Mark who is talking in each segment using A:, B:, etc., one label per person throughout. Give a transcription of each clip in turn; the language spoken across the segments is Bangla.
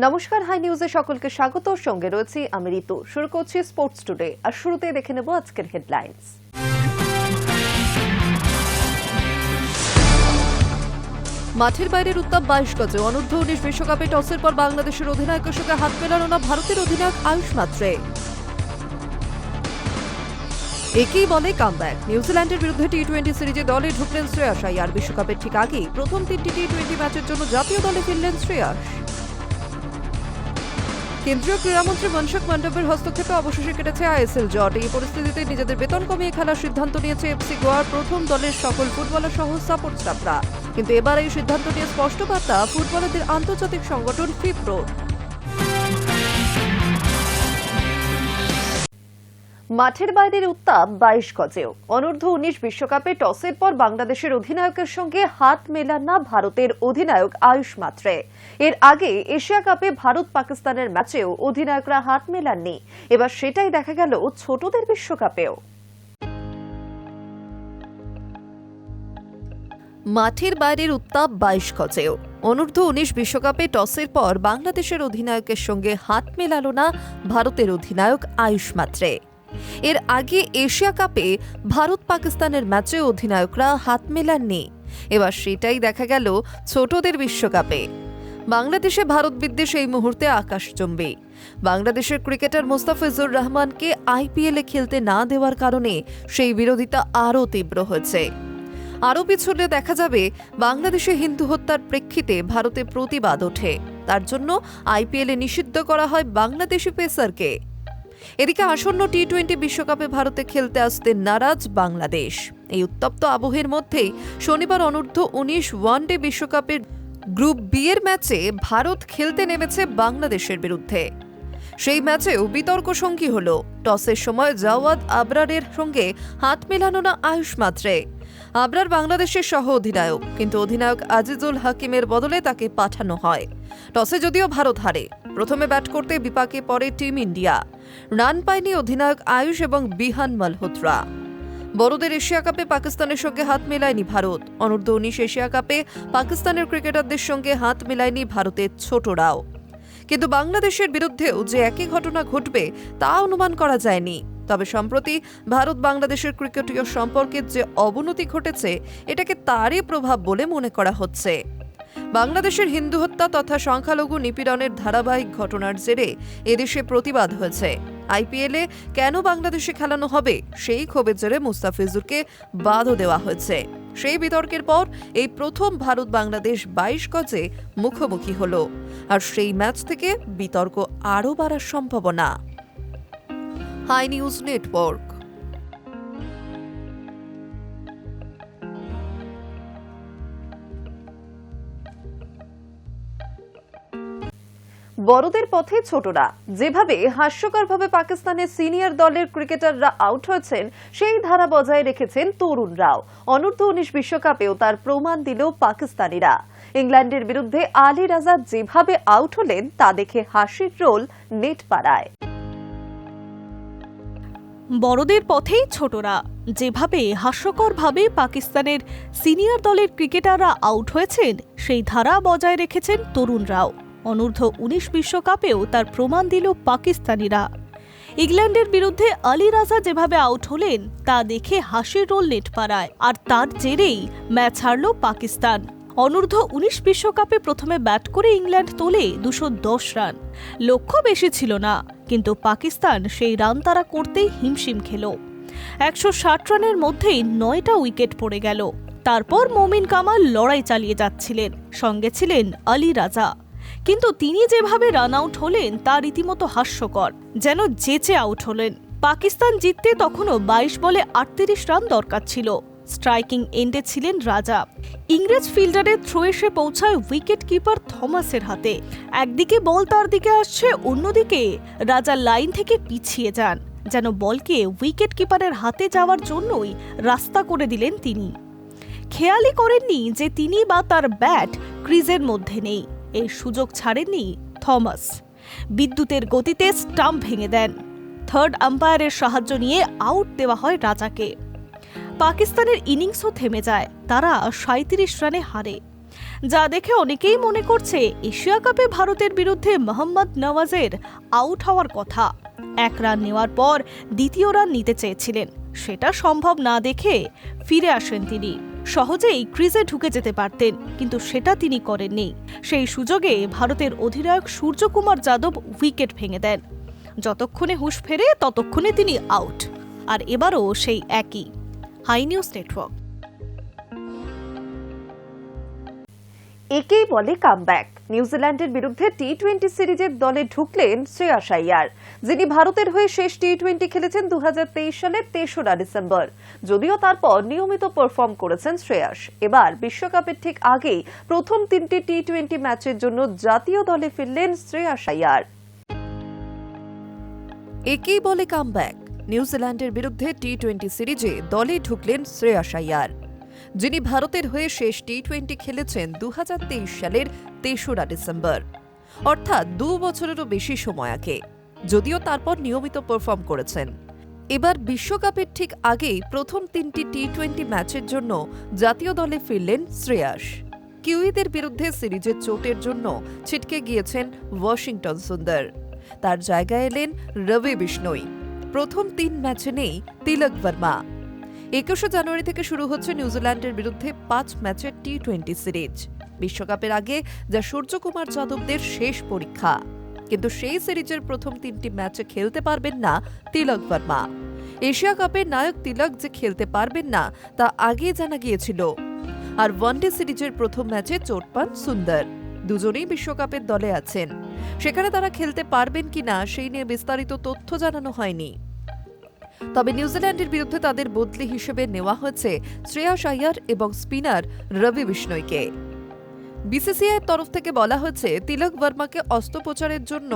A: নমস্কার, হাই নিউজে সকলকে স্বাগত। সঙ্গে রয়েছি আমি ঋতু। শুরু করছি স্পোর্টস টুডে, আর শুরুতে দেখে নেব আজকের হেডলাইন্স। মাঠের বাইরের উত্তাপ 22 গজে। অনূর্ধ্ব-19 বিশ্বকাপে টসের পর বাংলাদেশের অধিনায়কের সঙ্গে হাত মেলানো না ভারতের অধিনায়ক আয়ুষ মাত্রে। একেই বলে কামব্যাক। নিউজিল্যান্ডের বিরুদ্ধে টি-20 সিরিজে দলে ঢুকলেন শ্রেয়াস আইয়ার। বিশ্বকাপের ঠিক আগেই প্রথম 3টি টি-20 ম্যাচের জন্য জাতীয় দলে ফিরলেন শ্রেয়াস। কেন্দ্রীয় ক্রীড়ামন্ত্রী মনসুখ মান্ডব্যের হস্তক্ষেপে অবশেষে কেটেছে আইএসএল জট। এই পরিস্থিতিতে নিজেদের বেতন কমিয়ে খেলার সিদ্ধান্ত নিয়েছে এফসি গোয়ার প্রথম দলের সকল ফুটবলার সহ সাপোর্ট স্টাফরা। কিন্তু এবার এই সিদ্ধান্ত নিয়ে স্পষ্ট বার্তা ফুটবলারদের আন্তর্জাতিক সংগঠন ফিফপ্রোর। মাঠের বাইরের উত্তাপ 22 গজেও। অনূর্ধ্ব-19 বিশ্বকাপে টসের পর বাংলাদেশের অধিনায়কের সঙ্গে হাত মেলান না ভারতের অধিনায়ক আয়ুষ মাত্রে। এর আগে এশিয়া কাপে ভারত পাকিস্তানের ম্যাচেও অধিনায়করা হাত মেলাননি। এবার সেটাই দেখা গেল ছোটদের বিশ্বকাপেও। মাঠের বাইরের উত্তাপ 22 গজেও। অনূর্ধ্ব-19 বিশ্বকাপে টসের পর বাংলাদেশের অধিনায়কের সঙ্গে হাত মেলালো না ভারতের অধিনায়ক আয়ুষ মাত্রে। এর আগে এশিয়া কাপে ভারত পাকিস্তানের ম্যাচে অধিনায়করা হাত মেলাননি। এবার সেটাই দেখা গেল ছোটদের বিশ্বকাপে। বাংলাদেশে ভারত বিদ্বেষ এই মুহূর্তে আকাশচুম্বী। বাংলাদেশের ক্রিকেটার মোস্তাফিজুর রহমানকে আইপিএলে খেলতে না দেওয়ার কারণে সেই বিরোধিতা আরও তীব্র হয়েছে। আরও পিছনে দেখা যাবে বাংলাদেশে হিন্দু হত্যার প্রেক্ষিতে ভারতে প্রতিবাদ ওঠে। তার জন্য আইপিএলে নিষিদ্ধ করা হয় বাংলাদেশি পেসারকে। এদিকে আসন্ন টি-20 বিশ্বকাপে ভারতে খেলতে আসতে নারাজ বাংলাদেশ। এই উত্তপ্ত আবহের মধ্যেই শনিবার অনূর্ধ্ব-19 ওয়ানডে বিশ্বকাপের গ্রুপ বি এর ম্যাচে ভারত খেলতে নেমেছে বাংলাদেশের বিরুদ্ধে। সেই ম্যাচেও বিতর্ক সঙ্গী হল টসের সময় জাওয়াদ আবরারের সঙ্গে হাত মেলানো না আয়ুষ মাত্রে। আবরার বাংলাদেশের সহ অধিনায়ক, কিন্তু অধিনায়ক আজিজুল হাকিমের বদলে তাকে পাঠানো হয়। টসে যদিও ভারত হারে। প্রথমে ব্যাট করতে বিপাকে পড়ে টিম ইন্ডিয়া। রান পায়নি অধিনায়ক আয়ুষ এবং বিহান মালহোত্রা। বড়দের এশিয়া কাপে পাকিস্তানের সঙ্গে হাত মেলায়নি ভারত। অনূর্ধ্ব-19 এশিয়া কাপে পাকিস্তানের ক্রিকেটারদের সঙ্গে হাত মেলায়নি ভারতের ছোটরাও। কিন্তু বাংলাদেশের বিরুদ্ধেও যে একই ঘটনা ঘটবে তা অনুমান করা যায়নি। তবে সম্প্রতি ভারত বাংলাদেশের ক্রিকেটীয় সম্পর্কের যে অবনতি ঘটেছে, এটাকে তারই প্রভাব বলে মনে করা হচ্ছে। বাংলাদেশের হিন্দু হত্যা তথা সংখ্যালঘু নিপীড়নের ধারাবাহিক ঘটনার জেরে এদেশে প্রতিবাদ হয়েছে। আইপিএলে কেন বাংলাদেশে খেলানো হবে সেই ক্ষোভের জেরে মুস্তাফিজুরকে বাদও দেওয়া হয়েছে। সেই বিতর্কের পর এই প্রথম ভারত বাংলাদেশ 22 গজে মুখোমুখি হল। আর সেই ম্যাচ থেকে বিতর্ক আরও বাড়ার সম্ভাবনা। Hi News Network. বড়দের পথে ছোটরা। যেভাবে হাস্যকরভাবে পাকিস্তানের সিনিয়র দলের ক্রিকেটাররা আউট হয়েছেন, সেই ধারা বজায় রেখেছেন তরুণরাও। অনূর্ধ্ব-19 বিশ্বকাপেও তার প্রমাণ দিল পাকিস্তানিরা। ইংল্যান্ডের বিরুদ্ধে আলী রাজা যেভাবে আউট হলেন তা দেখে হাসির রোল নেট পাড়ায়।
B: বড়দের পথেই ছোটরা। যেভাবে হাস্যকরভাবে পাকিস্তানের সিনিয়র দলের ক্রিকেটাররা আউট হয়েছেন, সেই ধারা বজায় রেখেছেন তরুণরাও। অনূর্ধ্ব-19 বিশ্বকাপেও তার প্রমাণ দিল পাকিস্তানিরা। ইংল্যান্ডের বিরুদ্ধে আলী রাজা যেভাবে আউট হলেন তা দেখে হাসির রোল নেট পাড়ায়। আর তার জেরেই ম্যাচ হারল পাকিস্তান। অনূর্ধ্ব-19 বিশ্বকাপে প্রথমে ব্যাট করে ইংল্যান্ড তোলে 210 রান। লক্ষ্য বেশি ছিল না, কিন্তু পাকিস্তান সেই রান তারা করতেই হিমশিম খেল। 160 রানের মধ্যেই 9টা উইকেট পড়ে গেল। তারপর মমিন কামাল লড়াই চালিয়ে যাচ্ছিলেন, সঙ্গে ছিলেন আলী রাজা। কিন্তু তিনি যেভাবে রান আউট হলেন তা রীতিমতো হাস্যকর। যেন জেচে আউট হলেন। পাকিস্তান জিততে তখনও 22 বলে 38 রান দরকার ছিল। স্ট্রাইকিং এন্ডে ছিলেন রাজা। ইংরেজ ফিল্ডারের থ্রো এসে পৌঁছায় উইকেট কিপার থমাসের হাতে। একদিকে বল তার দিকে আসছে, অন্যদিকে রাজা লাইন থেকে পিছিয়ে যান। যেন বলকে উইকেট কিপারের হাতে যাওয়ার জন্যই রাস্তা করে দিলেন তিনি। খেয়ালই করেননি যে তিনি বা তার ব্যাট ক্রিজের মধ্যে নেই। এই সুযোগ ছাড়েননি থমাস। বিদ্যুতের গতিতে স্টাম্প ভেঙে দেন। থার্ড আম্পায়ারের সাহায্য নিয়ে আউট দেওয়া হয় রাজাকে। পাকিস্তানের ইনিংসও থেমে যায়। তারা 37 রানে হারে। যা দেখে অনেকেই মনে করছে এশিয়া কাপে ভারতের বিরুদ্ধে মোহাম্মদ নওয়াজের আউট হওয়ার কথা। 1 রান নেওয়ার পর দ্বিতীয় রান নিতে চেয়েছিলেন, সেটা সম্ভব না দেখে ফিরে আসেন তিনি। সহজেই ক্রিজে ঢুকে যেতে পারতেন, কিন্তু সেটা তিনি করেননি। সেই সুযোগে ভারতের অধিনায়ক সূর্যকুমার যাদব উইকেট ভেঙে দেন। যতক্ষণে হুঁশ ফেরে ততক্ষণে তিনি আউট। আর এবারও সেই একই। Hi News Network.
A: একেই বলে কামব্যাক। নিউজিল্যান্ডের বিরুদ্ধে টি-20 সিরিজের দলে ঢুকলেন শ্রেয়াস আইয়ার, যিনি ভারতের হয়ে শেষ টি-20 খেলেছেন 2023 সালের 3রা ডিসেম্বর। যদিও তারপর নিয়মিত পারফর্ম করেছেন শ্রেয়াস। এবার বিশ্বকাপের ঠিক আগেই প্রথম 3টি টি-20 ম্যাচের জন্য জাতীয় দলে ফিরলেন শ্রেয়াস আইয়ার। একেই বলে কামব্যাক। নিউজিল্যান্ডের বিরুদ্ধে টি-20 সিরিজে দলে ঢুকলেন শ্রেয়াস আইয়ার, যিনি ভারতের হয়ে শেষ টি-20 খেলেছেন 2023 সালের 3রা ডিসেম্বর, অর্থাৎ 2 বছরেরও বেশি সময় আগে। যদিও তারপর নিয়মিত পারফর্ম করেছেন। এবার বিশ্বকাপের ঠিক আগেই প্রথম 3টি টি-20 ম্যাচের জন্য জাতীয় দলে ফিরলেন শ্রেয়াস। কিউইদের বিরুদ্ধে সিরিজের চোটের জন্য ছিটকে গিয়েছেন ওয়াশিংটন সুন্দর। তার জায়গায় এলেন রবি বিষ্ণোই। প্রথম 3 ম্যাচে নেই তিলক বর্মা। 21 জানুয়ারি থেকে শুরু হচ্ছে নিউজিল্যান্ডের বিরুদ্ধে 5 ম্যাচের টি-20 সিরিজ। বিশ্বকাপের আগে যা সূর্যকুমার যাদবদের শেষ পরীক্ষা। কিন্তু সেই সিরিজের প্রথম 3টি ম্যাচে খেলতে পারবেন না তিলক বর্মা। এশিয়া কাপের নায়ক তিলক যে খেলতে পারবেন না তা আগেই জানা গিয়েছিল। আর ওয়ানডে সিরিজের প্রথম ম্যাচে চোট পান সুন্দর। দুজনেই বিশ্বকাপের দলে আছেন। সেখানে তারা খেলতে পারবেন কিনা সেই নিয়ে বিস্তারিত তথ্য জানানো হয়নি। তবে নিউজিল্যান্ডের বিরুদ্ধে তাদের বদলি হিসেবে নেওয়া হয়েছে শ্রেয়াস আইয়ার এবং স্পিনার রবি বিষ্ণোইকে। বিসিসিআইয়ের তরফ থেকে বলা হয়েছে তিলক বর্মাকে অস্ত্রোপচারের জন্য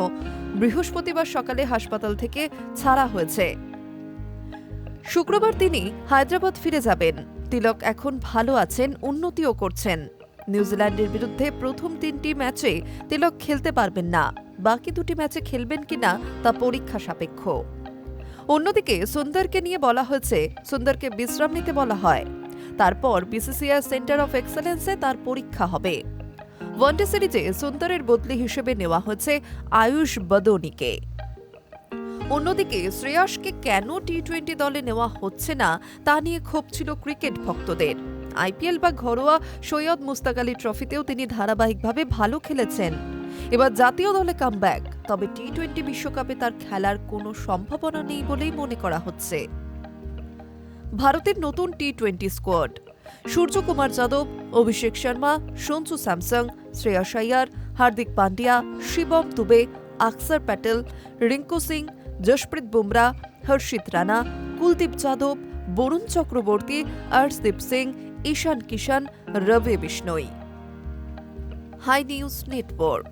A: বৃহস্পতিবার সকালে হাসপাতাল থেকে ছাড়া হয়েছে। শুক্রবার তিনি হায়দ্রাবাদ ফিরে যাবেন। তিলক এখন ভালো আছেন, উন্নতিও করছেন। নিউজিল্যান্ডের বিরুদ্ধে প্রথম 3টি ম্যাচে তিলক খেলতে পারবেন না। বাকি 2টি ম্যাচে খেলবেন কিনা তা পরীক্ষা সাপেক্ষ। অন্যদিকে সুন্দরকে নিয়ে বলা হয়েছে, সুন্দরকে বিশ্রাম নিতে বলা হয়। তারপর বিসিসিআই সেন্টার অফ এক্সেলেন্সে তার পরীক্ষা হবে। ওয়ানডে সিরিজে সুন্দরের বদলি হিসেবে নেওয়া হয়েছে আয়ুষ বদোনিকে। অন্যদিকে শ্রেয়াসকে কেন টি-20 দলে নেওয়া হচ্ছে না তা নিয়ে ক্ষোভ ছিল ক্রিকেট ভক্তদের। আইপিএল বা ঘরোয়া সৈয়দ মুস্তাক আলী ট্রফিতেও তিনি ধারাবাহিকভাবে ভালো খেলেছেন। এবার জাতীয় দলে কামব্যাক, তবে টি-20 বিশ্বকাপে তার খেলার কোনো সম্ভাবনা নেই বলেই মনে করা হচ্ছে। ভারতের নতুন টি-20 squad: Suryakumar Yadav, Abhishek Sharma, Sanju Samson, Shreyas Iyer, Hardik Pandya, Shivam Dube, Axar Patel, Rinku Singh, Jasprit Bumrah, Harshit Rana, Kuldeep Yadav, Varun Chakravarthy, Arshdeep Singh, Ishan Kishan, Ravi Bishnoi. Hi News Network.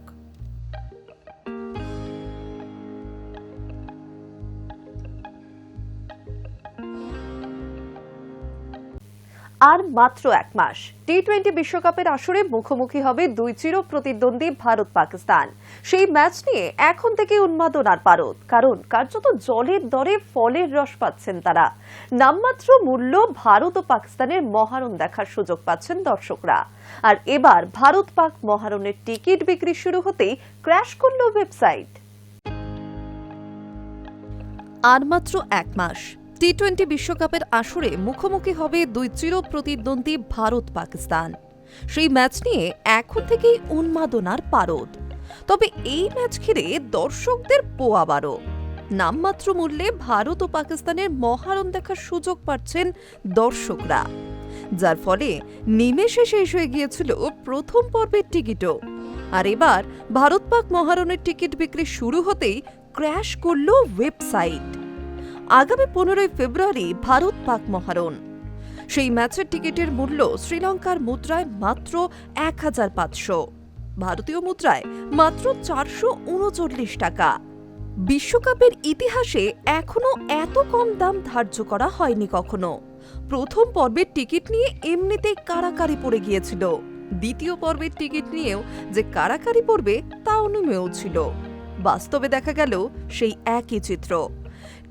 A: আর মাত্র 1 মাস টি-20 বিশ্বকাপের আসরে মুখোমুখি হবে 2 চির প্রতিদ্বন্দ্বী ভারত পাকিস্তান। সেই ম্যাচ নিয়ে এখন থেকে উন্মাদনার পারদ, কারণ কার্যত জলের দরে ফলের রস পাচ্ছেন তারা। নামমাত্র মূল্য ভারত ও পাকিস্তানের মহারণ দেখার সুযোগ পাচ্ছেন দর্শকরা। আর এবার ভারত পাক মহারণের টিকিট বিক্রি শুরু হতেই ক্র্যাশ করল ওয়েবসাইট। আর মাত্র 1 মাস টি-20 বিশ্বকাপের আসরে মুখোমুখি হবে 2 চির প্রতিদ্বন্দ্বী ভারত পাকিস্তান। সেই ম্যাচ নিয়ে এখন থেকেই উন্মাদনার পারদ। তবে এই ম্যাচ ঘিরে দর্শকদের পোয়াবারও। নামমাত্র মূল্যে ভারত ও পাকিস্তানের মহারণ দেখার সুযোগ পাচ্ছেন দর্শকরা, যার ফলে নিমেষে শেষ হয়ে গিয়েছিল প্রথম পর্বের টিকিটও। আর এবার ভারত পাক মহারণের টিকিট বিক্রি শুরু হতেই ক্র্যাশ করল ওয়েবসাইট। আগামী 15 ফেব্রুয়ারি ভারত পাক মহারণ। সেই ম্যাচের টিকিটের মূল্য শ্রীলঙ্কার মুদ্রায় মাত্র 1500, ভারতীয় মুদ্রায় মাত্র 439 টাকা। বিশ্বকাপের ইতিহাসে এখনো এত কম দাম ধার্য করা হয়নি কখনো। প্রথম পর্বের টিকিট নিয়ে এমনিতেই কারাকারি পড়ে গিয়েছিল। দ্বিতীয় পর্বের টিকিট নিয়েও যে কারাকারি পড়বে তা অনুমেয় ছিল। বাস্তবে দেখা গেল সেই একই চিত্র।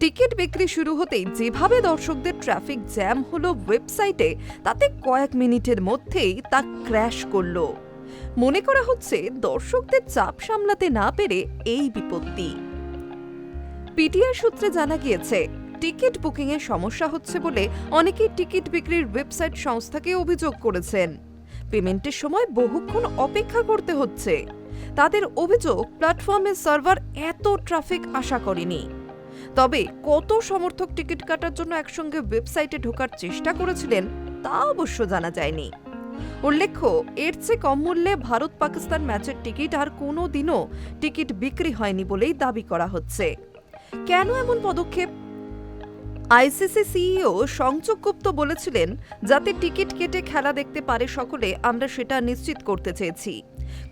A: টিকিট বিক্রি শুরু হতেই যেভাবে দর্শকদের ট্রাফিক জ্যাম হলো ওয়েবসাইটে, তাতে কয়েক মিনিটের মধ্যেই তা ক্র্যাশ করল। মনে করা হচ্ছে দর্শকদের চাপ সামলাতে না পেরে এই বিপত্তি। পিটিআই সূত্রে জানা গিয়েছে, টিকিট বুকিং এ সমস্যা হচ্ছে বলে অনেকেই টিকিট বিক্রির ওয়েবসাইট সংস্থাকে অভিযোগ করেছেন। পেমেন্টের সময় বহুক্ষণ অপেক্ষা করতে হচ্ছে। তাদের অভিযোগ, প্ল্যাটফর্মের সার্ভার এত ট্রাফিক আশা করেনি। তবে কত সমর্থক টিকিট কাটার জন্য একসঙ্গে ওয়েবসাইটে ঢোকার চেষ্টা করেছিলেন তা অবশ্য জানা যায়নি। উল্লেখ্য, এর চেয়ে কম মূল্যে ভারত পাকিস্তান ম্যাচের টিকিট আর কোনো দিনও টিকিট বিক্রি হয়নি বলেই দাবি করা হচ্ছে। কেন এমন পদক্ষেপ? আইসিসি সিইও সংযোগ গুপ্ত বলেছিলেন, যাতে টিকিট কেটে খেলা দেখতে পারে সকলে, আমরা সেটা নিশ্চিত করতে চেয়েছি।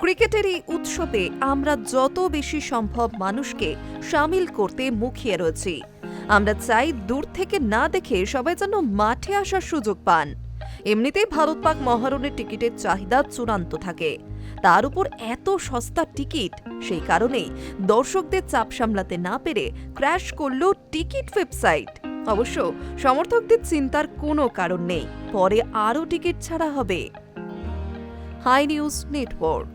A: ক্রিকেটের এই উৎসবে আমরা যত বেশি সম্ভব মানুষকে শামিল করতে মুখিয়ে রয়েছি। আমরা চাই দূর থেকে না দেখে সবাই যেন মাঠে আসার সুযোগ পান। এমনিতেই ভারত পাক মহারণের টিকিটের চাহিদা চূড়ান্ত থাকে, তার উপর এত সস্তা টিকিট। সেই কারণেই দর্শকদের চাপ সামলাতে না পেরে ক্র্যাশ করল টিকিট ওয়েবসাইট। অবশ্য সমর্থকদের চিন্তার কোনো কারণ নেই, পরে আরও টিকিট ছাড়া হবে। Hi News Network.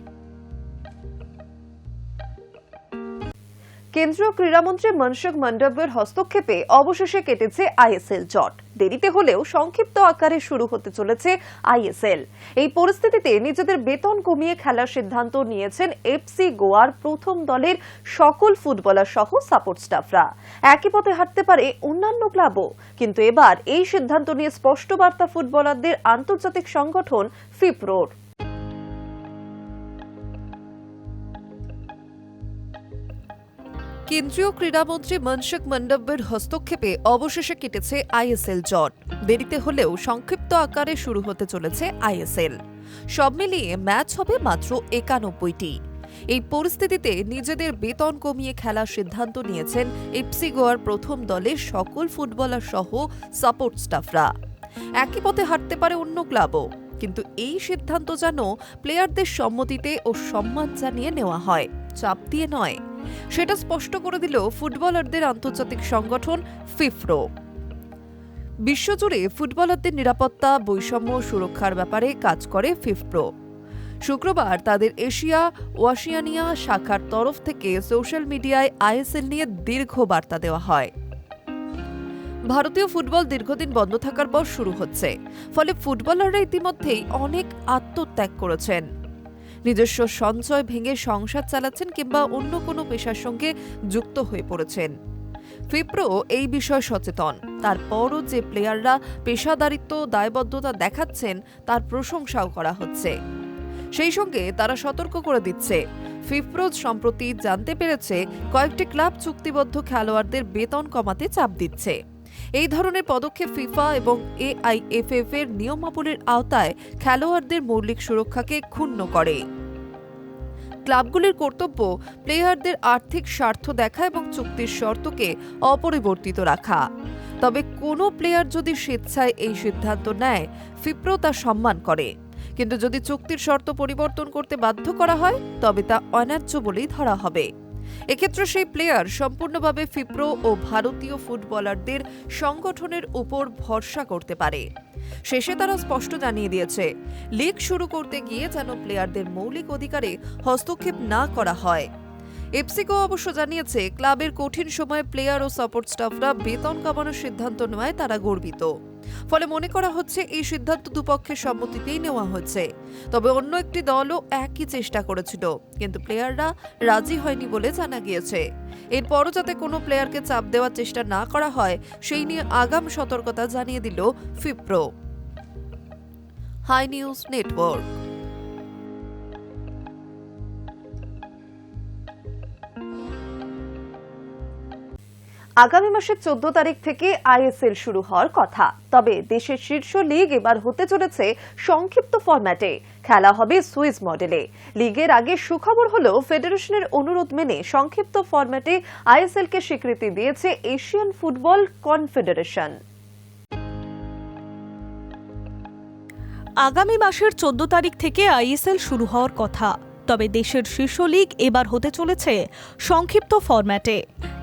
A: কেন্দ্রীয় ক্রীড়ামন্ত্রী মনসুখ মান্ডভিয়ার হস্তক্ষেপে অবশেষে কেটেছে আইএসএল জট। দেরিতে হলেও সংক্ষিপ্ত আকারে শুরু হতে চলেছে আইএসএল। এই পরিস্থিতিতে নিজেদের বেতন কমিয়ে খেলার সিদ্ধান্ত নিয়েছেন এফসি গোয়ার প্রথম দলের সকল ফুটবলার সহ সাপোর্ট স্টাফরা। একই পথে হাঁটতে পারে অন্যান্য ক্লাবও, কিন্তু এবার এই সিদ্ধান্ত নিয়ে স্পষ্ট বার্তা ফুটবলারদের আন্তর্জাতিক সংগঠন ফিফপ্রোর। কেন্দ্রীয় ক্রীড়ামন্ত্রী মনসুখ মান্ডভিয়ার হস্তক্ষেপে অবশেষে কেটেছে আইএসএল জট। দেরিতে হলেও সংক্ষিপ্ত আকারে শুরু হতে চলেছে আইএসএল। সব মিলিয়ে ম্যাচ হবে মাত্র 91টি। এই পরিস্থিতিতে নিজেদের বেতন কমিয়ে খেলার সিদ্ধান্ত নিয়েছেন এফসি গোয়ার প্রথম দলের সকল ফুটবলার সহ সাপোর্ট স্টাফরা। একই পথে হাঁটতে পারে অন্য ক্লাবও, কিন্তু এই সিদ্ধান্ত যেন প্লেয়ারদের সম্মতিতে ও সম্মান জানিয়ে নেওয়া হয়, চাপ দিয়ে নয়। সেটা স্পষ্ট করে দিল ফুটবলারদের আন্তর্জাতিক সংগঠন ফিফপ্রো। বিশ্বজুড়ে ফুটবলারদের নিরাপত্তা, বৈষম্য সুরক্ষার ব্যাপারে কাজ করে ফিফপ্রো। শুক্রবার তাদের এশিয়া ওয়াশিয়ানিয়া শাখার তরফ থেকে সোশ্যাল মিডিয়ায় আইএসএল নিয়ে দীর্ঘ বার্তা দেওয়া হয়। ভারতীয় ফুটবল দীর্ঘদিন বন্ধ থাকার পর শুরু হচ্ছে, ফলে ফুটবলাররা ইতিমধ্যেই অনেক আত্মত্যাগ করেছেন। নিজস্ব সঞ্চয় ভেঙে সংসার চালাচ্ছেন কিংবা অন্য কোনো পেশার সঙ্গে যুক্ত হয়ে পড়েছেন। ফিফপ্রো এই বিষয়ে সচেতন। তারপরও যে প্লেয়াররা পেশাদারিত্ব দায়বদ্ধতা দেখাচ্ছেন তার প্রশংসাও করা হচ্ছে। সেই সঙ্গে তারা সতর্ক করে দিচ্ছে, ফিফপ্রো সম্প্রতি জানতে পেরেছে কয়েকটি ক্লাব চুক্তিবদ্ধ খেলোয়াড়দের বেতন কমাতে চাপ দিচ্ছে। এই ধরনের পদক্ষেপ ফিফা এবং এআইএফএফ এর নিয়মাবলীর আওতায় খেলোয়াড়দের মৌলিক সুরক্ষাকে ক্ষুণ্ণ করে। ক্লাবগুলির কর্তব্য প্লেয়ারদের আর্থিক স্বার্থ দেখা এবং চুক্তির শর্তকে অপরিবর্তিত রাখা। তবে কোনো প্লেয়ার যদি স্বেচ্ছায় এই সিদ্ধান্ত নেয়, ফিফপ্রো তা সম্মান করে। কিন্তু যদি চুক্তির শর্ত পরিবর্তন করতে বাধ্য করা হয়, তবে তা অন্যায্য বলেই ধরা হবে। এক্ষেত্রে সেই প্লেয়ার সম্পূর্ণভাবে ফিফপ্রো ও ভারতীয় ফুটবলারদের সংগঠনের উপর ভরসা করতে পারে। শেষে তারা স্পষ্ট জানিয়ে দিয়েছে, লিগ শুরু করতে গিয়ে যেন প্লেয়ারদের মৌলিক অধিকারে হস্তক্ষেপ না করা হয়। এফসি গোয়া অবশ্য জানিয়েছে, ক্লাবের কঠিন সময়ে প্লেয়ার ও সাপোর্ট স্টাফরা বেতন কমানোর সিদ্ধান্ত নেওয়ায় তারা গর্বিত। ফলে মনে করা হচ্ছে এই সিদ্ধান্ত দুপক্ষের সম্মতিতেই নেওয়া হয়েছে। তবে অন্য একটি দলও একই চেষ্টা করেছিল, কিন্তু প্লেয়াররা রাজি হয়নি বলে জানা গিয়েছে। এরপরও যাতে কোনো প্লেয়ারকে চাপ দেওয়ার চেষ্টা না করা হয়, সেই নিয়ে আগাম সতর্কতা জানিয়ে দিল ফিফপ্রো। High News network. আগামী মাসের 14 তারিখ থেকে আইএসএল শুরু হওয়ার কথা। তবে দেশের শীর্ষ লিগ এবার হতে চলেছে সংক্ষিপ্ত ফরম্যাটে। খেলা হবে সুইস মডেলে। লিগের আগে সুখবর হলো, ফেডারেশনের অনুরোধ মেনে সংক্ষিপ্ত ফরম্যাটে আইএসএলকে স্বীকৃতি দিয়েছে এশিয়ান ফুটবল কনফেডারেশন।
B: আগামী মাসের 14 তারিখ থেকে আইএসএল শুরু হওয়ার কথা। তবে দেশের শীর্ষ লিগ এবার হতে চলেছে সংক্ষিপ্ত ফরম্যাটে।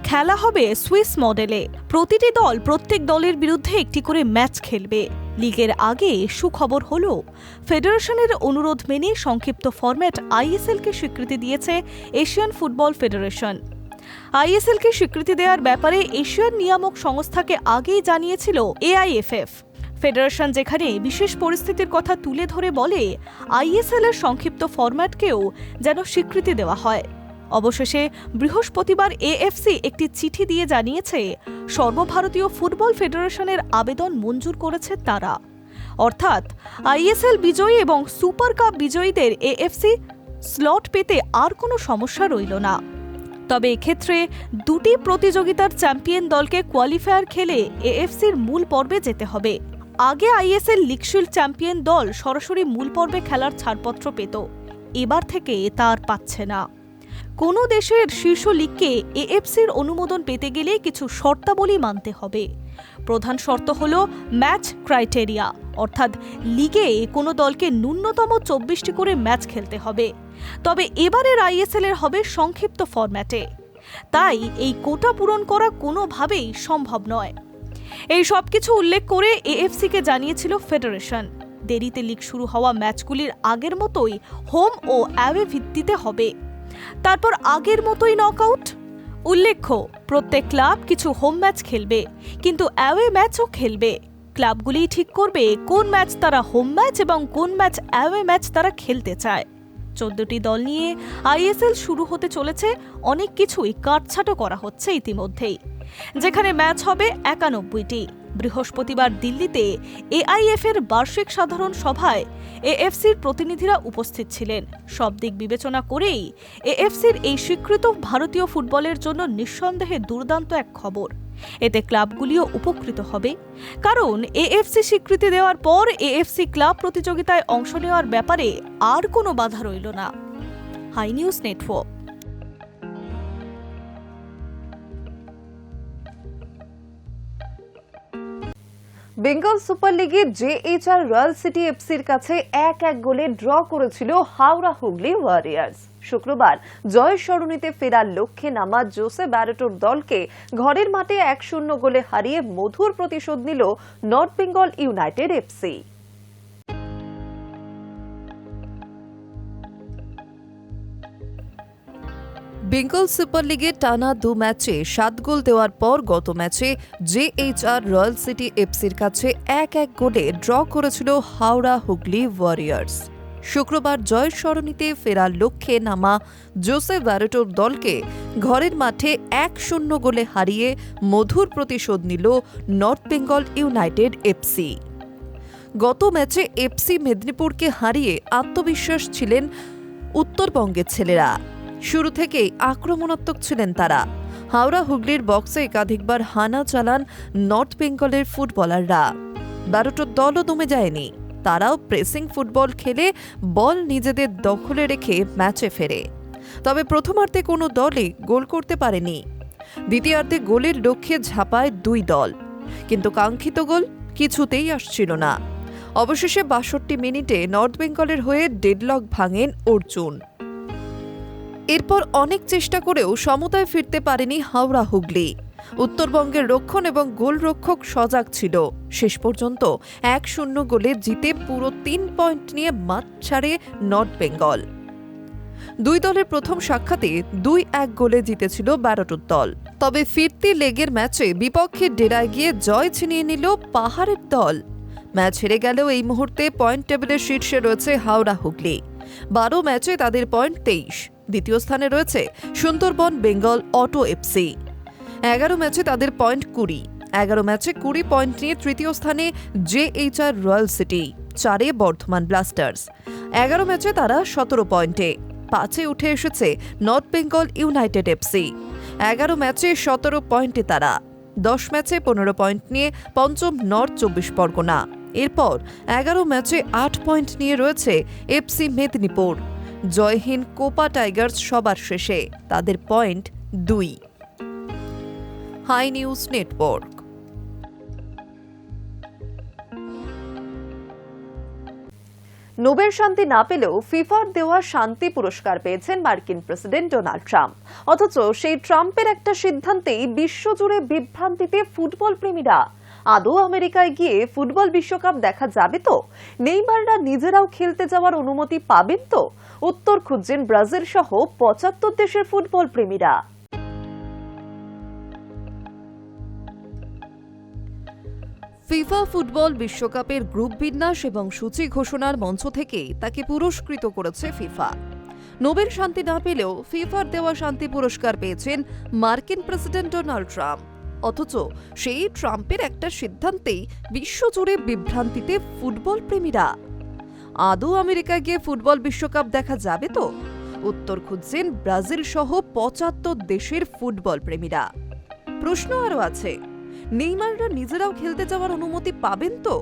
B: খেলা হবে সুইস মডেলে। প্রতিটি দল প্রত্যেক দলের বিরুদ্ধে একটি করে ম্যাচ খেলবে। লিগের আগে সুখবর হলো ফেডারেশনের অনুরোধ মেনে সংক্ষিপ্ত ফরম্যাট আইএসএলকে স্বীকৃতি দিয়েছে এশিয়ান ফুটবল ফেডারেশন। আইএসএলকে স্বীকৃতি দেওয়ার ব্যাপারে এশিয়ান নিয়ামক সংস্থাকে আগেই জানিয়েছিল এআইএফএফ। ফেডারেশন যেখানে বিশেষ পরিস্থিতির কথা তুলে ধরে বলে আইএসএল এর সংক্ষিপ্ত ফরম্যাটকেও যেন স্বীকৃতি দেওয়া হয়। অবশেষে বৃহস্পতিবার এএফসি একটি চিঠি দিয়ে জানিয়েছে সর্বভারতীয় ফুটবল ফেডারেশনের আবেদন মঞ্জুর করেছে তারা। অর্থাৎ আইএসএল বিজয়ী এবং সুপার কাপ বিজয়ীদের এএফসি স্লট পেতে আর কোনো সমস্যা রইল না। তবে এক্ষেত্রে দুটি প্রতিযোগিতার চ্যাম্পিয়ন দলকে কোয়ালিফায়ার খেলে এএফসির মূল পর্বে যেতে হবে। আগে আইএসএল লিগশিল্ড চ্যাম্পিয়ন দল সরাসরি মূল পর্বে খেলার ছাড়পত্র পেত, এবার থেকে তা আর পাচ্ছে না। কোনো দেশের শীর্ষ লিগকে এএফসির অনুমোদন পেতে গেলে কিছু শর্তাবলী মানতে হবে। প্রধান শর্ত হল ম্যাচ ক্রাইটেরিয়া, অর্থাৎ লিগে কোনো দলকে ন্যূনতম 24টি করে ম্যাচ খেলতে হবে। তবে এবারের আইএসএল এর হবে সংক্ষিপ্ত ফরম্যাটে, তাই এই কোটা পূরণ করা কোনোভাবেই সম্ভব নয়। এই সবকিছু উল্লেখ করে এএফসিকে জানিয়েছিল ফেডারেশন দেরিতে লিগ শুরু হওয়া ম্যাচগুলির আগের মতোই হোম ও অ্যাওয়ে ভিত্তিতে হবে, তারপর আগের মতোই নকআউট। উল্লেখ্য, প্রত্যেক ক্লাব কিছু হোম ম্যাচ খেলবে, কিন্তু অ্যাওয়ে ম্যাচও খেলবে। ক্লাবগুলি ঠিক করবে কোন ম্যাচ তারা হোম ম্যাচ এবং কোন ম্যাচ অ্যাওয়ে ম্যাচ তারা খেলতে চায়। 14টি দল নিয়ে আইএসএল শুরু হতে চলেছে, অনেক কিছুই কাটছাঁটো করা হচ্ছে ইতিমধ্যেই। যেখানে ম্যাচ হবে 91টি। বৃহস্পতিবার দিল্লিতে এআইএফ এর বার্ষিক সাধারণ সভায় এএফসির প্রতিনিধিরা উপস্থিত ছিলেন। সব দিক বিবেচনা করেই এএফসির এই স্বীকৃত ভারতীয় ফুটবলের জন্য নিঃসন্দেহে দুর্দান্ত এক খবর। এতে ক্লাবগুলিও উপকৃত হবে, কারণ এএফসি স্বীকৃতি দেওয়ার পর এএফসি ক্লাব প্রতিযোগিতায় অংশ নেওয়ার ব্যাপারে আর কোনো বাধা রইল না। Hi News Network.
A: Bengal super লিগে জেএইচআর রয়্যাল সিটি এফসির কাছে 1-1 গোলে ড্র করেছিল হাওড়া হুগলি ওয়ারিয়ার্স। শুক্রবার জয় সরণিতে ফেরার লক্ষ্যে নামা জোসে ব্যারেটোর দলকে ঘরের মাঠে 1-0 গোলে হারিয়ে মধুর প্রতিশোধ নিল north Bengal United FC. Bengal super লিগে টানা 2 ম্যাচে 7 গোল দেওয়ার পর গত ম্যাচে জেএইচআর রয়্যাল সিটি এফসির কাছে 1-1 গোলে ড্র করেছিল হাওড়া হুগলি ওয়ারিয়ার্স। শুক্রবার জয় সরণিতে ফেরার লক্ষ্যে নামা জোসে ব্যারেটোর দলকে ঘরের মাঠে 1-0 গোলে হারিয়ে মধুর প্রতিশোধ নিল নর্থ বেঙ্গল ইউনাইটেড এফসি। গত ম্যাচে এফসি মেদিনীপুরকে হারিয়ে আত্মবিশ্বাস ছিলেন উত্তরবঙ্গের ছেলেরা। শুরু থেকেই আক্রমণাত্মক ছিলেন তারা। হাওড়া হুগলির বক্সে একাধিকবার হানা চালান নর্থ বেঙ্গলের ফুটবলাররা। ব্যারেটোর দলও দমে যায়নি, তারাও প্রেসিং ফুটবল খেলে বল নিজেদের দখলে রেখে ম্যাচে ফেরে। তবে প্রথমার্ধে কোনো দলই গোল করতে পারেনি। দ্বিতীয়ার্ধে গোলের লক্ষ্যে ঝাঁপায় 2 দল, কিন্তু কাঙ্ক্ষিত গোল কিছুতেই আসছিল না। অবশেষে 62 মিনিটে নর্থ বেঙ্গলের হয়ে ডেডলক ভাঙেন অর্জুন। এরপর অনেক চেষ্টা করেও সমতায় ফিরতে পারেনি হাওড়া হুগলি। উত্তরবঙ্গের রক্ষণ এবং গোলরক্ষক সজাগ ছিল। শেষ পর্যন্ত 1-0 গোলে জিতে পুরো 3 পয়েন্ট নিয়ে মাঠ ছাড়ে নর্থ বেঙ্গল। 2 দলের প্রথম সাক্ষাতে 2-1 গোলে জিতেছিল ব্যারেটোর দল। তবে ফিরতি লেগের ম্যাচে বিপক্ষের ডেরায় গিয়ে জয় ছিনিয়ে নিল পাহাড়ের দল। ম্যাচ হেরে গেলেও এই মুহূর্তে পয়েন্ট টেবিলের শীর্ষে রয়েছে হাওড়া হুগলি। 12 ম্যাচে তাদের পয়েন্ট 23। দ্বিতীয় স্থানে রয়েছে সুন্দরবন বেঙ্গল অটো এফসি। 11 ম্যাচে তাদের পয়েন্ট 20। 11 ম্যাচে 20 পয়েন্ট নিয়ে তৃতীয় স্থানে জেএইচআর রয়্যাল সিটি। 4 বর্ধমান ব্লাস্টার্স। 11 ম্যাচে তারা 17 পয়েন্টে। 5 উঠে এসেছে নর্থ বেঙ্গল ইউনাইটেড এফসি। 11 ম্যাচে 17 পয়েন্টে তারা। 10 ম্যাচে 15 পয়েন্ট নিয়ে পঞ্চম নর্থ 24 পরগনা। এরপর 11 ম্যাচে 8 পয়েন্ট নিয়ে রয়েছে এফসি মেদিনীপুর। জয়হীন কোপা টাইগার্স সবার শেষে, তাদের point 2। Hi News Network. Nobel শান্তি না পেলেও ফিফার দেওয়া শান্তি পুরস্কার পেয়েছেন মার্কিন প্রেসিডেন্ট ডোনাল্ড ট্রাম্প। অথচ সেই ট্রাম্পের একটা সিদ্ধান্তেই বিশ্বজুড়ে বিভ্রান্তিতে ফুটবল প্রেমীরা। আদৌ আমেরিকায় গিয়ে ফুটবল বিশ্বকাপ দেখা যাবে তো? নেইমাররা নিজেরাও খেলতে যাওয়ার অনুমতি পাবেন তো? উত্তর খুঁজছেন ব্রাজিল সহ ৭৫ দেশের ফুটবল প্রেমীরা। ফিফা ফুটবল বিশ্বকাপের গ্রুপ বিন্যাস এবং সূচি ঘোষণার মঞ্চ থেকে তাকে পুরস্কৃত করেছে ফিফা। নোবেল শান্তি না পেলেও ফিফার দেওয়া শান্তি পুরস্কার পেয়েছেন মার্কিন প্রেসিডেন্ট ডোনাল্ড ট্রাম্প। অথচ সেই ট্রাম্পের একটা সিদ্ধান্তেই বিশ্বজুড়ে বিভ্রান্তিতে ফুটবল প্রেমীরা। আদৌ আমেরিকায় গিয়ে ফুটবল বিশ্বকাপ দেখা যাবে তো? উত্তর খুঁজছেন ব্রাজিল সহ ৭৫ দেশের ফুটবল প্রেমীরা। প্রশ্ন আরও আছে, নেইমাররা নিজেরাও খেলতে যাওয়ার অনুমতি পাবেন তো?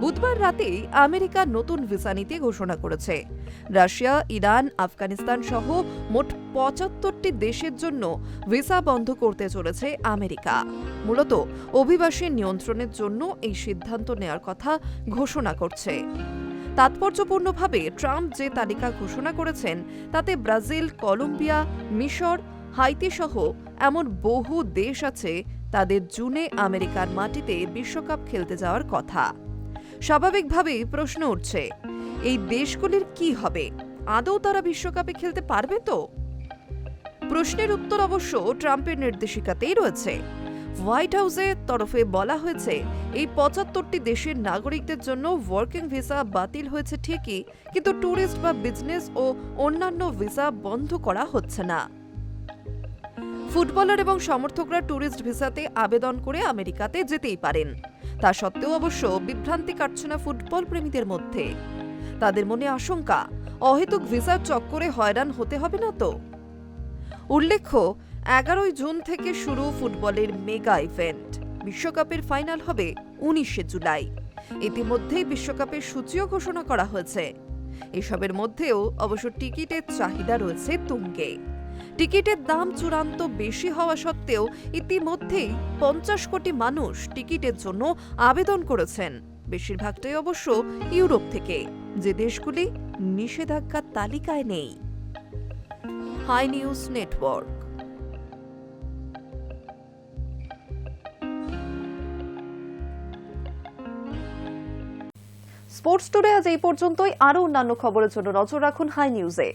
A: বুধবার রাতে আমেরিকা নতুন ভিসা নীতি ঘোষণা করেছে। রাশিয়া, ইরান, আফগানিস্তান সহ মোট ৭৫টি দেশের জন্য ভিসা বন্ধ করতে চলেছে আমেরিকা। মূলত অভিবাসী নিয়ন্ত্রণের জন্য এই সিদ্ধান্ত নেওয়ার কথা ঘোষণা করছে। তাৎপর্যপূর্ণভাবে ট্রাম্প যে তালিকা ঘোষণা করেছেন তাতে ব্রাজিল, কলম্বিয়া, মিশর, হাইতি সহ এমন বহু দেশ আছে তাদের জুনে আমেরিকার মাটিতে বিশ্বকাপ খেলতে যাওয়ার কথা। স্বাভাবিকভাবেই প্রশ্ন উঠছে, এই দেশগুলির কি হবে? আদৌ তারা বিশ্বকাপে খেলতে পারবে তো? প্রশ্নের উত্তর অবশ্য ট্রাম্পের নির্দেশিকাতেই রয়েছে। হোয়াইট হাউসের তরফে বলা হয়েছে, এই ৭৫টি দেশের নাগরিকদের জন্য ওয়ার্কিং ভিসা বাতিল হয়েছে ঠিকই, কিন্তু ট্যুরিস্ট বা বিজনেস ও অন্যান্য ভিসা বন্ধ করা হচ্ছে না। ফুটবলার এবং সমর্থকরা ট্যুরিস্ট ভিসাতে আবেদন করে আমেরিকাতে যেতেই পারেন। তা সত্ত্বেও অবশ্য বিভ্রান্তি কাটছে না ফুটবল প্রেমীদের মধ্যে। তাদের মনে আশঙ্কা, অহেতুক ভিসার চক্করে হয়রান হতে হবে না তো? উল্লেখ্য, ১১ জুন থেকে শুরু ফুটবলের মেগা ইভেন্ট। বিশ্বকাপের ফাইনাল হবে ১৯ জুলাই। ইতিমধ্যেই বিশ্বকাপের সূচিও ঘোষণা করা হয়েছে। এসবের মধ্যেও অবশ্য টিকিটের চাহিদা রয়েছে তুঙ্গে। টিকিটের দাম চূড়ান্ত বেশি হওয়া সত্ত্বেও ইতিমধ্যেই ৫০ কোটি মানুষ টিকিটের জন্য আবেদন করেছেন। বেশিরভাগটাই অবশ্য ইউরোপ থেকে, যে দেশগুলি নিষেধাজ্ঞার তালিকায় নেই। Hi News Network. Sports today আজ এই পর্যন্তই। আরও অন্যান্য খবরের জন্য নজর রাখুন হাই নিউজে।